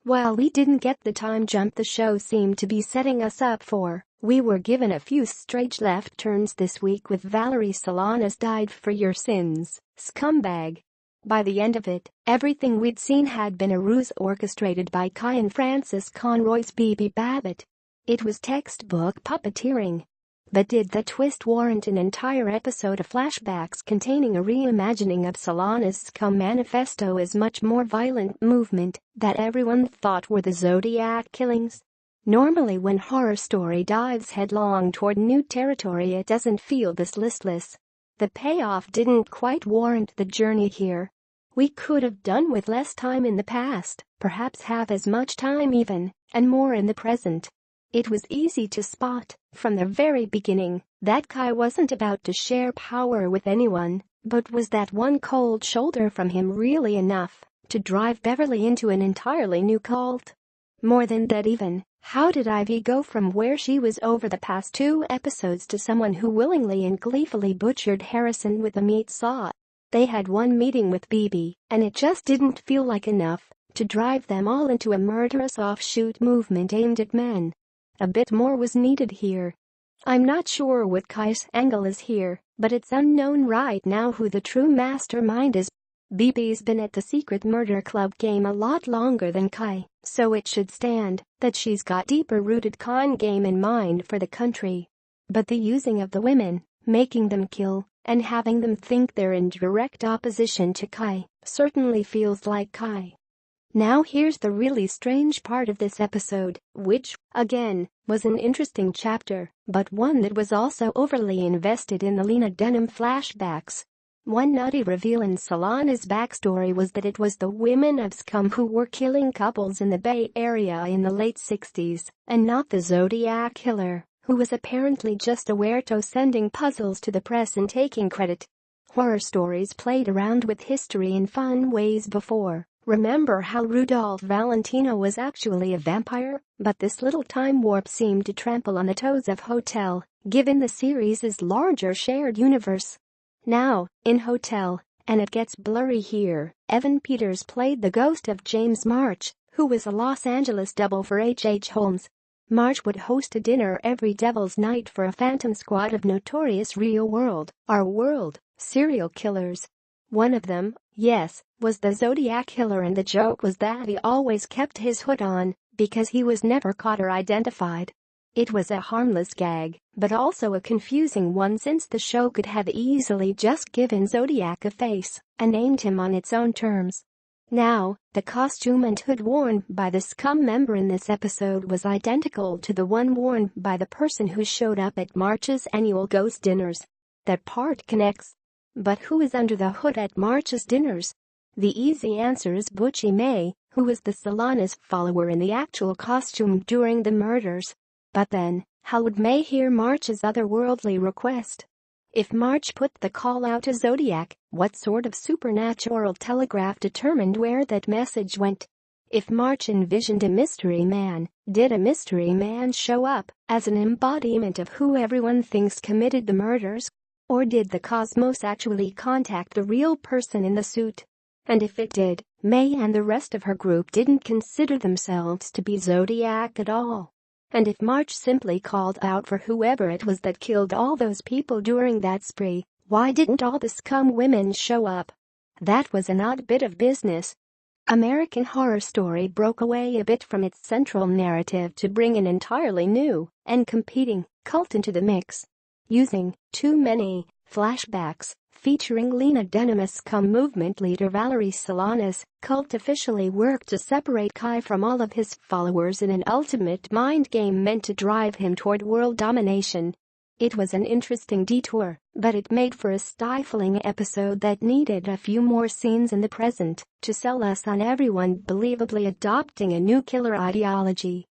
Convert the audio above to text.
While we didn't get the time jump the show seemed to be setting us up for, we were given a few strange left turns this week with Valerie Solanas died for your sins, scumbag. By the end of it, everything we'd seen had been a ruse orchestrated by Kai and Francis Conroy's Bibi Babbitt. It was textbook puppeteering. But did the twist warrant an entire episode of flashbacks containing a reimagining of Solanas' Scum manifesto as much more violent movement that everyone thought were the Zodiac killings? Normally when horror story dives headlong toward new territory it doesn't feel this listless. The payoff didn't quite warrant the journey here. We could have done with less time in the past, perhaps have as much time even, and more in the present. It was easy to spot, from the very beginning, that Kai wasn't about to share power with anyone, but was that one cold shoulder from him really enough to drive Beverly into an entirely new cult? More than that even, how did Ivy go from where she was over the past 2 episodes to someone who willingly and gleefully butchered Harrison with a meat saw? They had one meeting with Bibi, and it just didn't feel like enough to drive them all into a murderous offshoot movement aimed at men. A bit more was needed here. I'm not sure what Kai's angle is here, but it's unknown right now who the true mastermind is. Bibi's been at the secret murder club game a lot longer than Kai, so it should stand that she's got deeper-rooted con game in mind for the country. But the using of the women, making them kill, and having them think they're in direct opposition to Kai certainly feels like Kai. Now here's the really strange part of this episode, which, again, was an interesting chapter, but one that was also overly invested in the Lena Dunham flashbacks. One nutty reveal in Solanas' backstory was that it was the women of Scum who were killing couples in the Bay Area in the late 60s, and not the Zodiac killer, who was apparently just a weirdo sending puzzles to the press and taking credit. Horror stories played around with history in fun ways before. Remember how Rudolph Valentino was actually a vampire? But this little time warp seemed to trample on the toes of Hotel, given the series' larger shared universe. Now, in Hotel, and it gets blurry here, Evan Peters played the ghost of James March, who was a Los Angeles double for H.H. Holmes. March would host a dinner every Devil's Night for a phantom squad of notorious real-world, our-world, serial killers. One of them, yes, was the Zodiac killer, and the joke was that he always kept his hood on because he was never caught or identified. It was a harmless gag, but also a confusing one since the show could have easily just given Zodiac a face and named him on its own terms. Now, the costume and hood worn by the Scum member in this episode was identical to the one worn by the person who showed up at March's annual ghost dinners. That part connects. But who is under the hood at March's dinners? The easy answer is Butchie May, who was the Solanas follower in the actual costume during the murders. But then, how would May hear March's otherworldly request? If March put the call out to Zodiac, what sort of supernatural telegraph determined where that message went? If March envisioned a mystery man, did a mystery man show up as an embodiment of who everyone thinks committed the murders? Or did the cosmos actually contact the real person in the suit? And if it did, May and the rest of her group didn't consider themselves to be Zodiac at all. And if March simply called out for whoever it was that killed all those people during that spree, why didn't all the Scum women show up? That was an odd bit of business. American Horror Story broke away a bit from its central narrative to bring an entirely new and competing cult into the mix. Using too many flashbacks featuring Lena Dunham's Scum movement leader Valerie Solanas, cult officially worked to separate Kai from all of his followers in an ultimate mind game meant to drive him toward world domination. It was an interesting detour, but it made for a stifling episode that needed a few more scenes in the present to sell us on everyone believably adopting a new killer ideology.